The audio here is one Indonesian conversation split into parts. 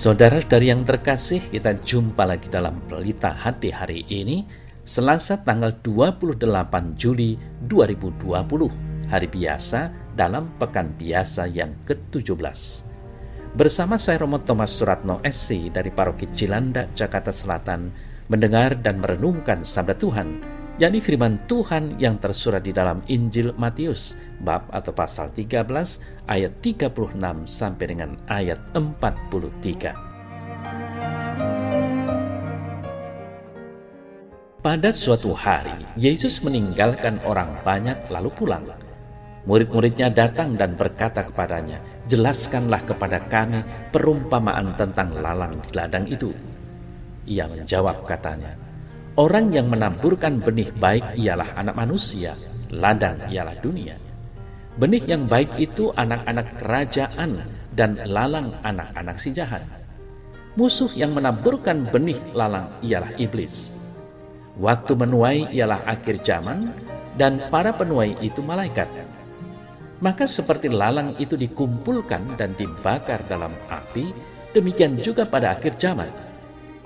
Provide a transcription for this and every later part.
Saudara-saudari yang terkasih, kita jumpa lagi dalam Pelita Hati hari ini, Selasa tanggal 28 Juli 2020, hari biasa dalam Pekan Biasa yang ke-17. Bersama saya Romo Thomas Suratno SC dari Paroki Cilandak, Jakarta Selatan, mendengar dan merenungkan sabda Tuhan, yakni firman Tuhan yang tersurat di dalam Injil Matius, bab atau pasal 13, ayat 36 sampai dengan ayat 43. Pada suatu hari, Yesus meninggalkan orang banyak lalu pulang. Murid-muridnya datang dan berkata kepadanya, "Jelaskanlah kepada kami perumpamaan tentang lalang di ladang itu." Ia menjawab katanya, "Orang yang menaburkan benih baik ialah anak manusia, ladang ialah dunia. Benih yang baik itu anak-anak kerajaan dan lalang anak-anak si jahat. Musuh yang menaburkan benih lalang ialah iblis. Waktu menuai ialah akhir zaman dan para penuai itu malaikat. Maka seperti lalang itu dikumpulkan dan dibakar dalam api, demikian juga pada akhir zaman.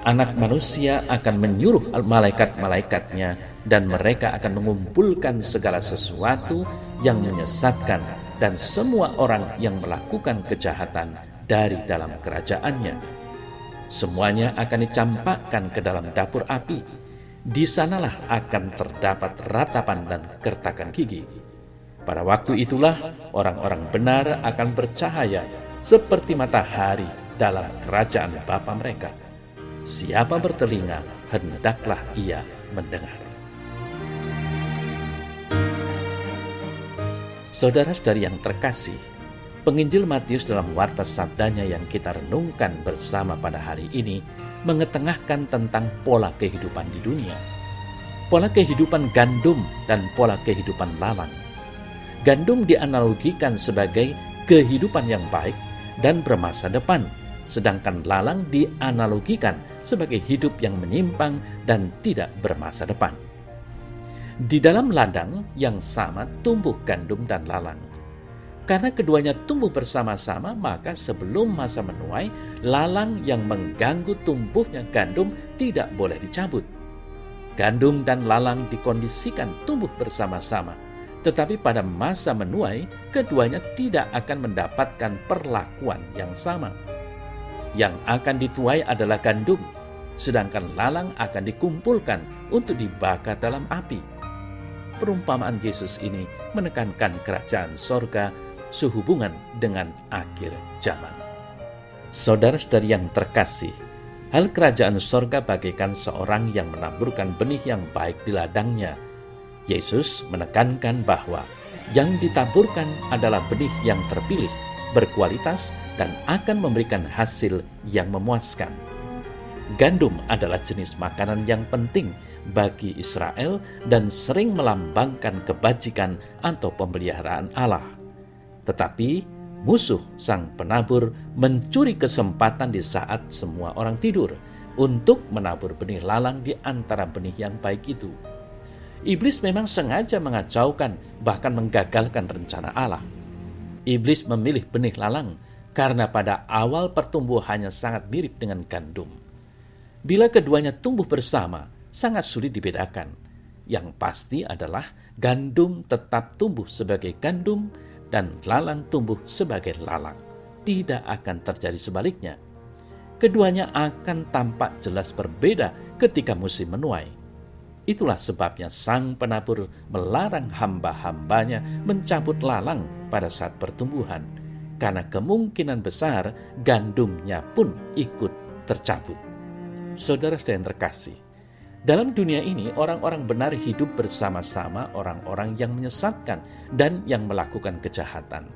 Anak manusia akan menyuruh malaikat-malaikatnya dan mereka akan mengumpulkan segala sesuatu yang menyesatkan dan semua orang yang melakukan kejahatan dari dalam kerajaannya. Semuanya akan dicampakkan ke dalam dapur api. Di sanalah akan terdapat ratapan dan gertakan gigi. Pada waktu itulah orang-orang benar akan bercahaya seperti matahari dalam kerajaan Bapa mereka. Siapa bertelinga, hendaklah ia mendengar." Saudara-saudari yang terkasih, penginjil Matius dalam warta sabdanya yang kita renungkan bersama pada hari ini mengetengahkan tentang pola kehidupan di dunia. Pola kehidupan gandum dan pola kehidupan lalang. Gandum dianalogikan sebagai kehidupan yang baik dan bermasa depan, sedangkan lalang dianalogikan sebagai hidup yang menyimpang dan tidak bermasa depan. Di dalam ladang yang sama tumbuh gandum dan lalang. Karena keduanya tumbuh bersama-sama, maka sebelum masa menuai, lalang yang mengganggu tumbuhnya gandum tidak boleh dicabut. Gandum dan lalang dikondisikan tumbuh bersama-sama, tetapi pada masa menuai, keduanya tidak akan mendapatkan perlakuan yang sama. Yang akan dituai adalah gandum, sedangkan lalang akan dikumpulkan untuk dibakar dalam api. Perumpamaan Yesus ini menekankan kerajaan sorga sehubungan dengan akhir zaman. Saudara-saudari yang terkasih, hal kerajaan sorga bagaikan seorang yang menaburkan benih yang baik di ladangnya. Yesus menekankan bahwa yang ditaburkan adalah benih yang terpilih, berkualitas, dan akan memberikan hasil yang memuaskan. Gandum adalah jenis makanan yang penting bagi Israel dan sering melambangkan kebajikan atau pemeliharaan Allah. Tetapi musuh sang penabur mencuri kesempatan di saat semua orang tidur untuk menabur benih lalang di antara benih yang baik itu. Iblis memang sengaja mengacaukan, bahkan menggagalkan rencana Allah. Iblis memilih benih lalang karena pada awal pertumbuhannya sangat mirip dengan gandum. Bila keduanya tumbuh bersama, sangat sulit dibedakan. Yang pasti adalah gandum tetap tumbuh sebagai gandum dan lalang tumbuh sebagai lalang. Tidak akan terjadi sebaliknya. Keduanya akan tampak jelas berbeda ketika musim menuai. Itulah sebabnya sang penabur melarang hamba-hambanya mencabut lalang pada saat pertumbuhan, karena kemungkinan besar gandumnya pun ikut tercabut. Saudara-saudara yang terkasih, dalam dunia ini orang-orang benar hidup bersama-sama orang-orang yang menyesatkan dan yang melakukan kejahatan.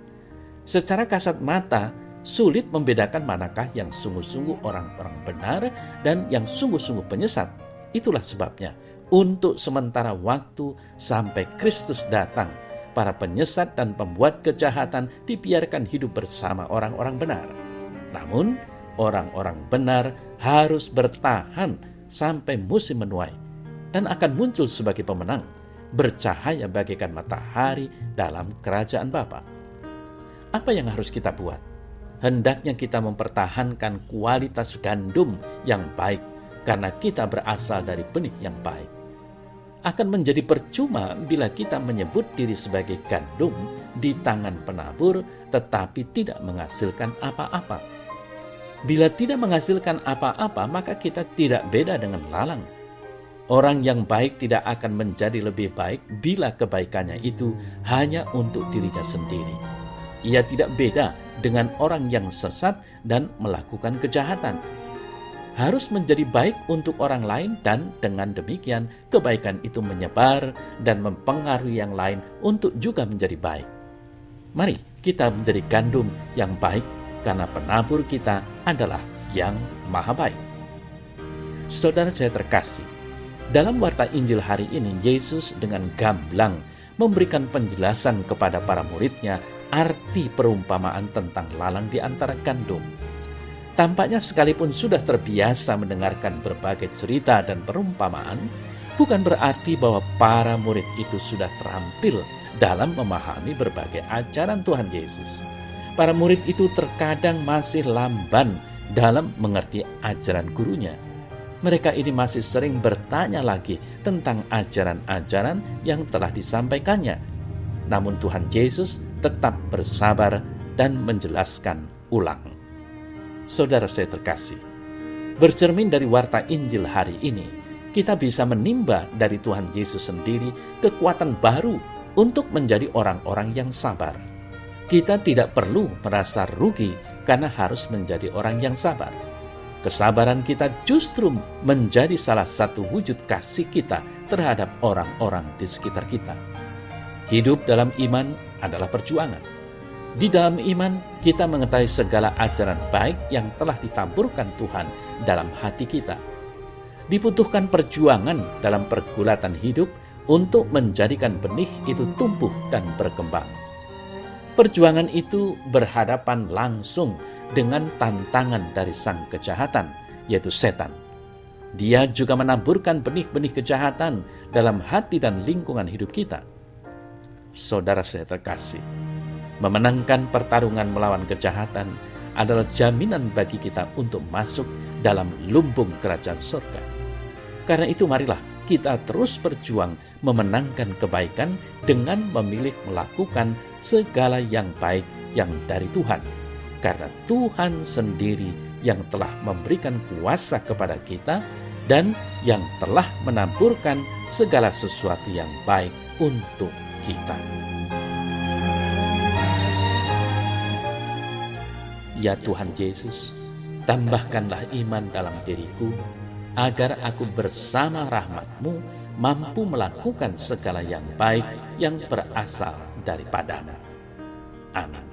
Secara kasat mata, sulit membedakan manakah yang sungguh-sungguh orang-orang benar dan yang sungguh-sungguh penyesat. Itulah sebabnya, untuk sementara waktu sampai Kristus datang, para penyesat dan pembuat kejahatan dibiarkan hidup bersama orang-orang benar. Namun, orang-orang benar harus bertahan sampai musim menuai dan akan muncul sebagai pemenang, bercahaya bagaikan matahari dalam kerajaan Bapa. Apa yang harus kita buat? Hendaknya kita mempertahankan kualitas gandum yang baik karena kita berasal dari benih yang baik. Akan menjadi percuma bila kita menyebut diri sebagai gandum di tangan penabur tetapi tidak menghasilkan apa-apa. Bila tidak menghasilkan apa-apa, maka kita tidak beda dengan lalang. Orang yang baik tidak akan menjadi lebih baik bila kebaikannya itu hanya untuk dirinya sendiri. Ia tidak beda dengan orang yang sesat dan melakukan kejahatan. Harus menjadi baik untuk orang lain dan dengan demikian kebaikan itu menyebar dan mempengaruhi yang lain untuk juga menjadi baik. Mari kita menjadi gandum yang baik karena penabur kita adalah yang maha baik. Saudara saya terkasih, dalam warta Injil hari ini Yesus dengan gamblang memberikan penjelasan kepada para muridnya arti perumpamaan tentang lalang di antara gandum. Tampaknya sekalipun sudah terbiasa mendengarkan berbagai cerita dan perumpamaan, bukan berarti bahwa para murid itu sudah terampil dalam memahami berbagai ajaran Tuhan Yesus. Para murid itu terkadang masih lamban dalam mengerti ajaran gurunya. Mereka ini masih sering bertanya lagi tentang ajaran-ajaran yang telah disampaikannya. Namun Tuhan Yesus tetap bersabar dan menjelaskan ulang. Saudara saya terkasih, bercermin dari warta Injil hari ini, kita bisa menimba dari Tuhan Yesus sendiri kekuatan baru untuk menjadi orang-orang yang sabar. Kita tidak perlu merasa rugi karena harus menjadi orang yang sabar. Kesabaran kita justru menjadi salah satu wujud kasih kita terhadap orang-orang di sekitar kita. Hidup dalam iman adalah perjuangan. Di dalam iman, kita mengetahui segala ajaran baik yang telah ditaburkan Tuhan dalam hati kita. Dibutuhkan perjuangan dalam pergulatan hidup untuk menjadikan benih itu tumbuh dan berkembang. Perjuangan itu berhadapan langsung dengan tantangan dari sang kejahatan, yaitu setan. Dia juga menaburkan benih-benih kejahatan dalam hati dan lingkungan hidup kita. Saudara saya terkasih, memenangkan pertarungan melawan kejahatan adalah jaminan bagi kita untuk masuk dalam lumbung kerajaan surga. Karena itu marilah kita terus berjuang memenangkan kebaikan dengan memilih melakukan segala yang baik yang dari Tuhan. Karena Tuhan sendiri yang telah memberikan kuasa kepada kita dan yang telah menaburkan segala sesuatu yang baik untuk kita. Ya Tuhan Yesus, tambahkanlah iman dalam diriku, agar aku bersama rahmat-Mu mampu melakukan segala yang baik yang berasal daripada-Mu. Amin.